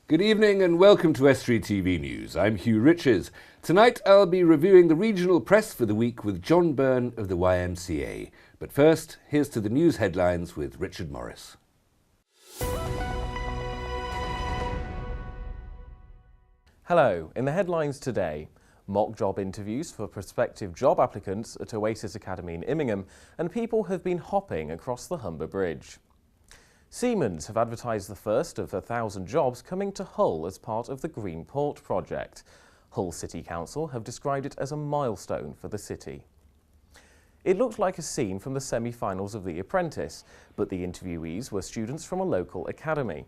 Good evening and welcome to S3 TV News. I'm Hugh Riches. Tonight I'll be reviewing the regional press for the week with John Byrne of the YMCA. But first, here's to the news headlines with Richard Morris. Hello, in the headlines today, mock job interviews for prospective job applicants at Oasis Academy in Immingham, and people have been hopping across the Humber Bridge. Siemens have advertised the first of 1,000 jobs coming to Hull as part of the Green Port project. Hull City Council have described it as a milestone for the city. It looked like a scene from the semi-finals of The Apprentice, but the interviewees were students from a local academy.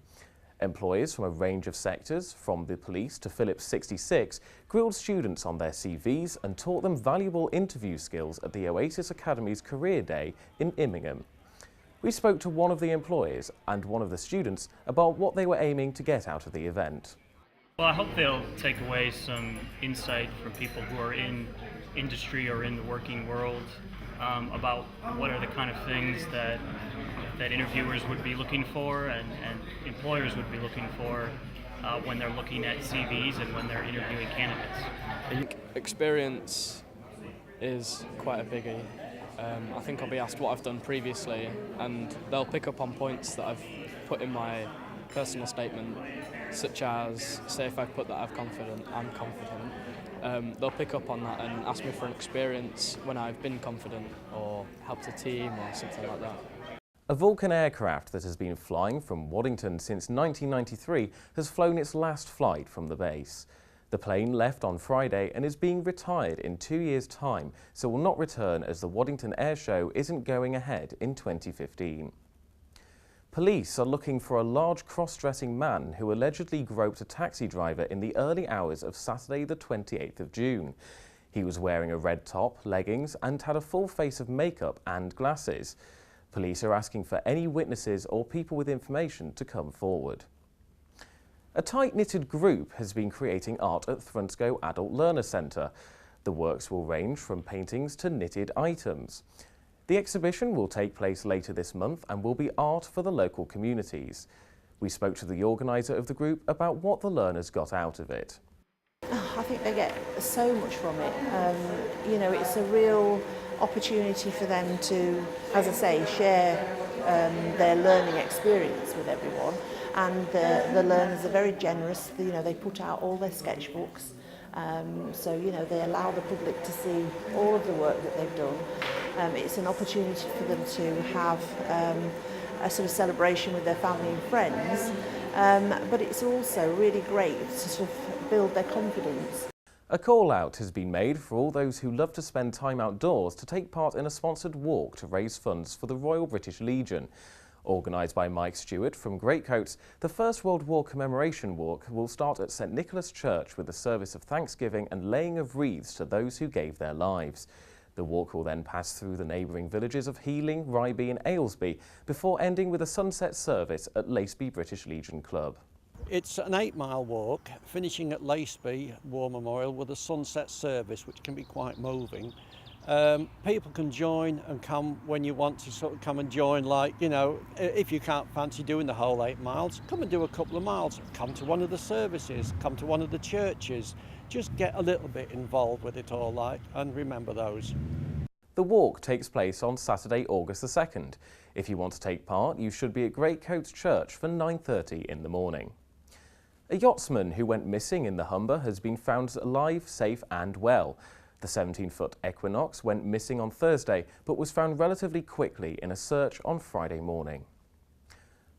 Employers from a range of sectors, from the police to Phillips 66, grilled students on their CVs and taught them valuable interview skills at the Oasis Academy's Career Day in Immingham. We spoke to one of the employers and one of the students about what they were aiming to get out of the event. Well, I hope they'll take away some insight from people who are in industry or in the working world about what are the kind of things that interviewers would be looking for and employers would be looking for when they're looking at CVs and when they're interviewing candidates. I think experience is quite a biggie. I think I'll be asked what I've done previously, and they'll pick up on points that I've put in my personal statement, such as, say if I put that I'm confident, they'll pick up on that and ask me for an experience when I've been confident or helped a team or something like that. A Vulcan aircraft that has been flying from Waddington since 1993 has flown its last flight from the base. The plane left on Friday and is being retired in 2 years' time, so will not return as the Waddington Air Show isn't going ahead in 2015. Police are looking for a large cross-dressing man who allegedly groped a taxi driver in the early hours of Saturday the 28th of June. He was wearing a red top, leggings and had a full face of makeup and glasses. Police are asking for any witnesses or people with information to come forward. A tight-knitted group has been creating art at Thruntsco Adult Learner Centre. The works will range from paintings to knitted items. The exhibition will take place later this month and will be art for the local communities. We spoke to the organiser of the group about what the learners got out of it. I think they get so much from it. It's a real opportunity for them to, as I say, share their learning experience with everyone. And the learners are very generous. They put out all their sketchbooks, so they allow the public to see all of the work that they've done. It's an opportunity for them to have a sort of celebration with their family and friends, but it's also really great to sort of build their confidence. A call-out has been made for all those who love to spend time outdoors to take part in a sponsored walk to raise funds for the Royal British Legion. Organised by Mike Stewart from Greatcoats, the First World War Commemoration Walk will start at St Nicholas Church with a service of thanksgiving and laying of wreaths to those who gave their lives. The walk will then pass through the neighbouring villages of Healing, Ryeby and Aylesby before ending with a sunset service at Laceby British Legion Club. It's an 8-mile walk, finishing at Laceby War Memorial with a sunset service, which can be quite moving. People can join and come when you want to sort of come and join, if you can't fancy doing the whole 8 miles, come and do a couple of miles, come to one of the services, come to one of the churches, just get a little bit involved with it all, and remember those. The walk takes place on Saturday, August the 2nd. If you want to take part, you should be at Greatcoats Church for 9:30 in the morning. A yachtsman who went missing in the Humber has been found alive, safe and well. The 17-foot Equinox went missing on Thursday, but was found relatively quickly in a search on Friday morning.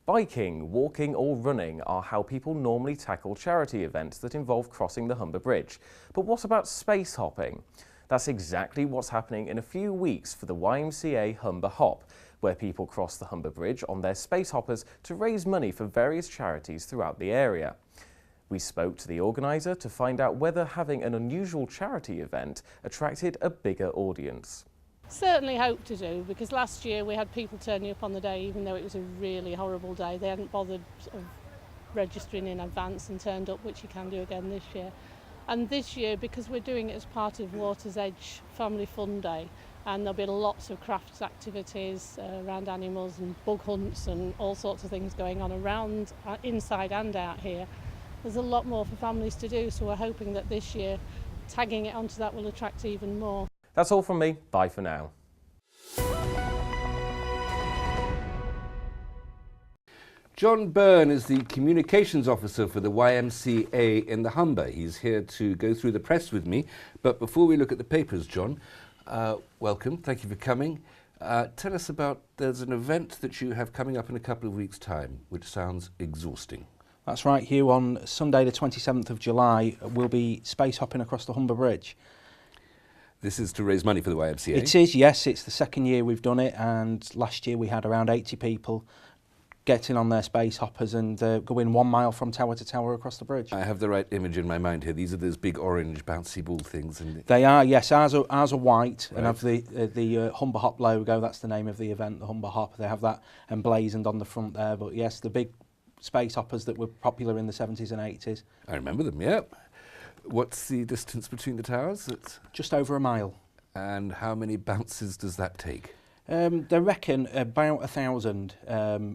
Biking, walking or running are how people normally tackle charity events that involve crossing the Humber Bridge. But what about space hopping? That's exactly what's happening in a few weeks for the YMCA Humber Hop, where people cross the Humber Bridge on their space hoppers to raise money for various charities throughout the area. We spoke to the organiser to find out whether having an unusual charity event attracted a bigger audience. Certainly hope to do, because last year we had people turning up on the day even though it was a really horrible day. They hadn't bothered sort of registering in advance and turned up, which you can do again this year. And this year, because we're doing it as part of Water's Edge Family Fun Day, and there'll be lots of crafts activities around animals and bug hunts and all sorts of things going on around, inside and out here. there's a lot more for families to do, so we're hoping that this year tagging it onto that will attract even more. That's all from me. Bye for now. John Byrne is the communications officer for the YMCA in the Humber. He's here to go through the press with me. But before we look at the papers, John, welcome. Thank you for coming. Tell us about, there's an event that you have coming up in a couple of weeks' time, which sounds exhausting. That's right, Hugh. On Sunday the 27th of July, we'll be space hopping across the Humber Bridge. This is to raise money for the YMCA? It is, yes. It's the second year we've done it, and last year we had around 80 people getting on their space hoppers and going 1 mile from tower to tower across the bridge. I have the right image in my mind here. These are those big orange bouncy ball things. And they are, yes. Ours are white, right, and have the Humber Hop logo. That's the name of the event, the Humber Hop. They have that emblazoned on the front there. But yes, the big space hoppers that were popular in the 70s and 80s. I remember them, yeah. What's the distance between the towers? It's just over a mile. And how many bounces does that take? They reckon about 1,000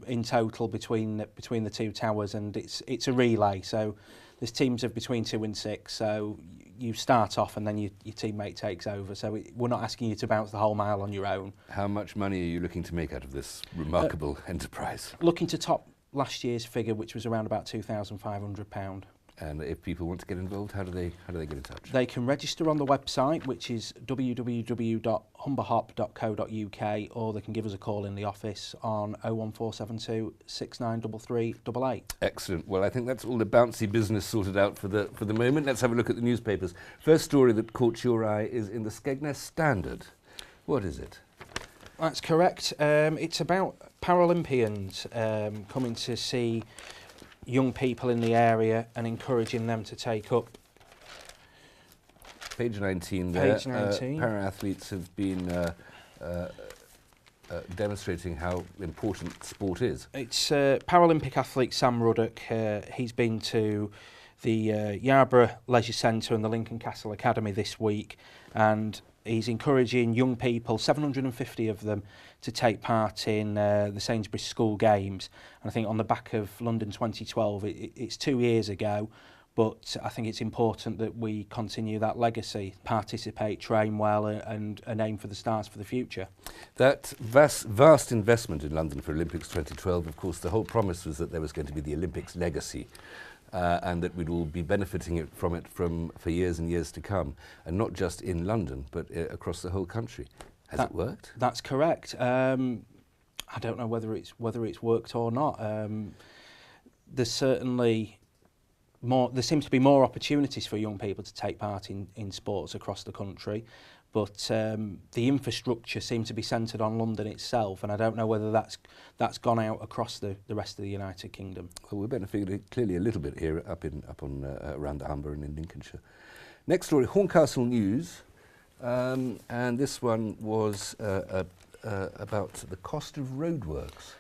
in total between the two towers, and it's a relay. So there's teams of between 2 and 6. So you start off, and then your teammate takes over. So we're not asking you to bounce the whole mile on your own. How much money are you looking to make out of this remarkable enterprise? Looking to top last year's figure, which was around about £2,500. And if people want to get involved, how do they get in touch? They can register on the website, which is www.humberhop.co.uk, or they can give us a call in the office on 01472 693388. Excellent. Well, I think that's all the bouncy business sorted out for the moment. Let's have a look at the newspapers. First story that caught your eye is in the Skegness Standard. What is it? That's correct. It's about Paralympians coming to see young people in the area and encouraging them to take up. Page 19 there. Page 19. Para-athletes have been demonstrating how important sport is. It's Paralympic athlete Sam Ruddock. He's been to the Yarborough Leisure Centre and the Lincoln Castle Academy this week, and he's encouraging young people, 750 of them, to take part in the Sainsbury's School Games. And I think on the back of London 2012, it's 2 years ago, but I think it's important that we continue that legacy, participate, train well, and aim for the stars for the future. That vast investment in London for Olympics 2012, of course, the whole promise was that there was going to be the Olympics legacy. And that we'd all be benefiting from it for years and years to come, and not just in London, but across the whole country. Has it worked? That's correct. I don't know whether it's worked or not. There's certainly more. There seems to be more opportunities for young people to take part in sports across the country, but the infrastructure seems to be centred on London itself, and I don't know whether that's gone out across the rest of the United Kingdom. Well, we're benefiting clearly a little bit here up on around the Humber and in Lincolnshire. Next story, Horncastle News, and this one was about the cost of roadworks.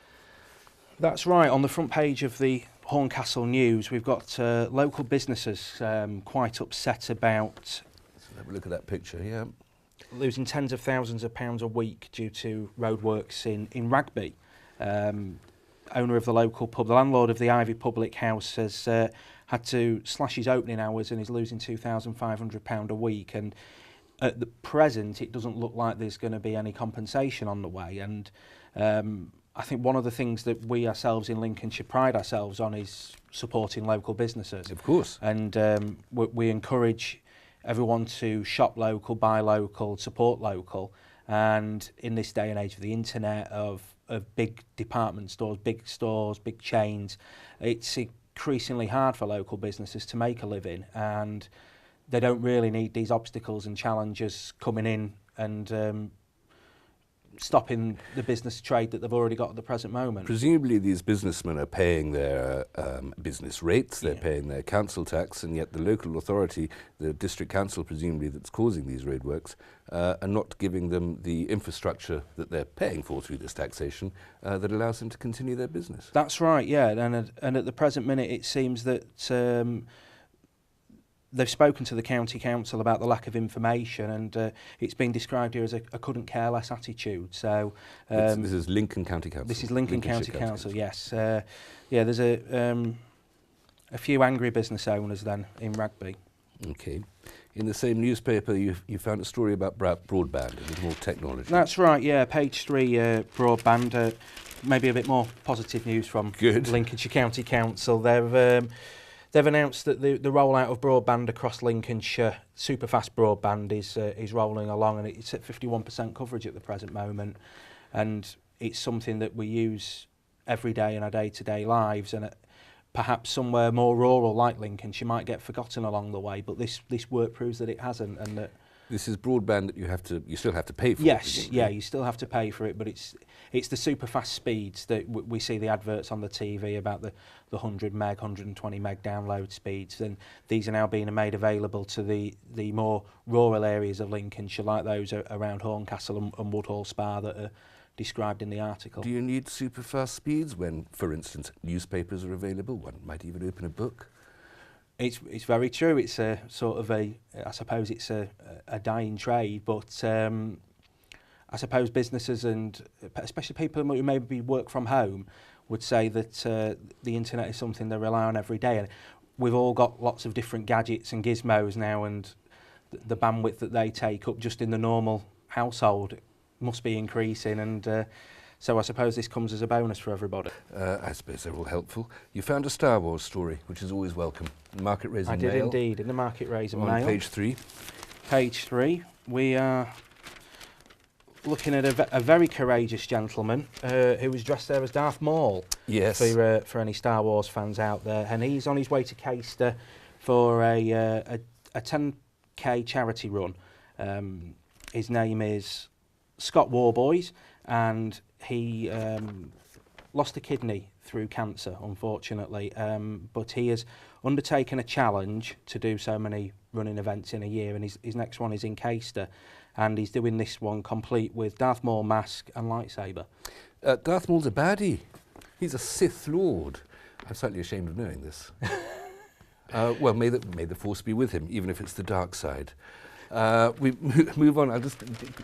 That's right. On the front page of the Horncastle News, we've got local businesses quite upset about. Let's have a look at that picture. Yeah. Losing tens of thousands of pounds a week due to roadworks in Rugby. Owner of the local pub, the landlord of the Ivy Public House, has had to slash his opening hours and is losing £2,500 a week. And at the present, it doesn't look like there's going to be any compensation on the way. And I think one of the things that we ourselves in Lincolnshire pride ourselves on is supporting local businesses. Of course. And we encourage everyone to shop local, buy local, support local. And in this day and age of the internet, of big department stores, big chains, it's increasingly hard for local businesses to make a living, and they don't really need these obstacles and challenges coming in and stopping the business trade that they've already got at the present moment. Presumably these businessmen are paying their business rates, they're paying their council tax, and yet the local authority, the district council presumably that's causing these roadworks, are not giving them the infrastructure that they're paying for through this taxation that allows them to continue their business. That's right, yeah, and at the present minute it seems that they've spoken to the county council about the lack of information, and it's been described here as a couldn't care less attitude. So this is Lincoln County Council. This is Lincoln County Council, yes. Yeah, there's a a few angry business owners then in Rugby. Okay. In the same newspaper, you found a story about broadband, a little more technology. That's right, yeah, page 3, broadband. Maybe a bit more positive news from Good. Lincolnshire County Council. They've announced that the rollout of broadband across Lincolnshire, superfast broadband, is rolling along, and it's at 51% coverage at the present moment. And it's something that we use every day in our day-to-day lives, and perhaps somewhere more rural like Lincolnshire might get forgotten along the way, but this work proves that it hasn't, and that this is broadband that you still have to pay for. Yes, yeah, you still have to pay for it, but it's the super fast speeds that we see the adverts on the TV about the 100 meg, 120 meg download speeds, and these are now being made available to the more rural areas of Lincolnshire, like those around Horncastle and Woodhall Spa that are described in the article. Do you need super fast speeds when, for instance, newspapers are available? One might even open a book. It's very true. It's a sort of I suppose it's a dying trade, but I suppose businesses and especially people who maybe work from home would say that the internet is something they rely on every day. And we've all got lots of different gadgets and gizmos now, and the bandwidth that they take up just in the normal household must be increasing, and so I suppose this comes as a bonus for everybody. I suppose they're all helpful. You found a Star Wars story, which is always welcome. Market Raisin Mail. I did indeed, in the Market Raisin Mail. On page 3. Page 3, we are looking at a very courageous gentleman who was dressed there as Darth Maul. Yes. For any Star Wars fans out there, and he's on his way to Caister for a 10k charity run. His name is Scott Warboys, and he lost a kidney through cancer, unfortunately, but he has undertaken a challenge to do so many running events in a year, and his next one is in Caister, and he's doing this one complete with Darth Maul mask and lightsaber. Darth Maul's a baddie. He's a Sith Lord. I'm slightly ashamed of knowing this. Well, may the Force be with him, even if it's the dark side. We move on. I'm just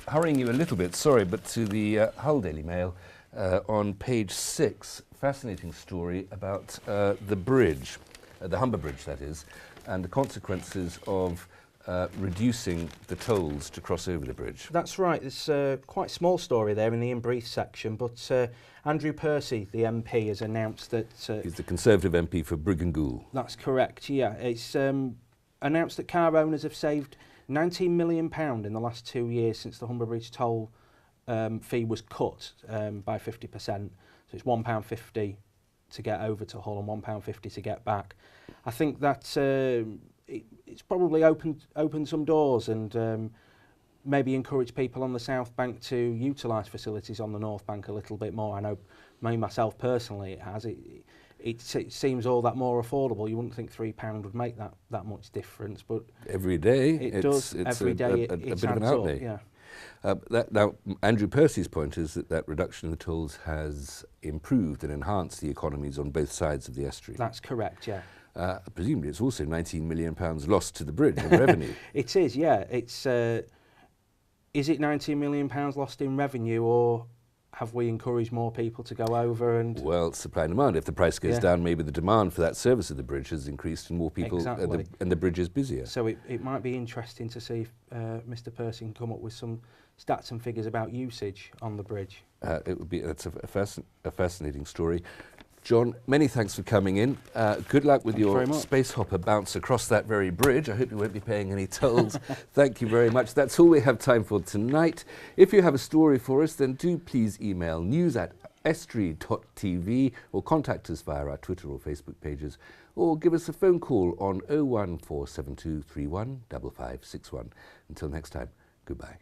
hurrying you a little bit, sorry, but to the Hull Daily Mail on page 6, fascinating story about the bridge, the Humber Bridge that is, and the consequences of reducing the tolls to cross over the bridge. That's right. It's a quite small story there in the in brief section, but Andrew Percy, the MP, has announced that... he's the Conservative MP for Briggangool. That's correct, yeah. It's announced that car owners have saved £19 million in the last 2 years since the Humber Bridge toll fee was cut by 50%. So it's £1.50 to get over to Hull and £1.50 to get back. I think that it's probably opened some doors and maybe encourage people on the South Bank to utilise facilities on the North Bank a little bit more. I know myself personally it has. It seems all that more affordable. You wouldn't think £3 would make that much difference, but every day it does. Every day a bit of an outlay. Yeah. Now, Andrew Percy's point is that reduction in the tolls has improved and enhanced the economies on both sides of the estuary. That's correct. Yeah. Presumably, it's also £19 million lost to the bridge in revenue. It is. Yeah. It's. Is it £19 million lost in revenue, or have we encouraged more people to go over? And well, supply and demand. If the price goes down, maybe the demand for that service of the bridge has increased and more people, and the bridge is busier. So it might be interesting to see if Mr. Percy can come up with some stats and figures about usage on the bridge. It would be. That's a fascinating story. John, many thanks for coming in. Good luck with your space hopper bounce across that very bridge. I hope you won't be paying any tolls. Thank you very much. That's all we have time for tonight. If you have a story for us, then do please email news@estuary.tv or contact us via our Twitter or Facebook pages, or give us a phone call on 0147231 5561. Until next time, goodbye.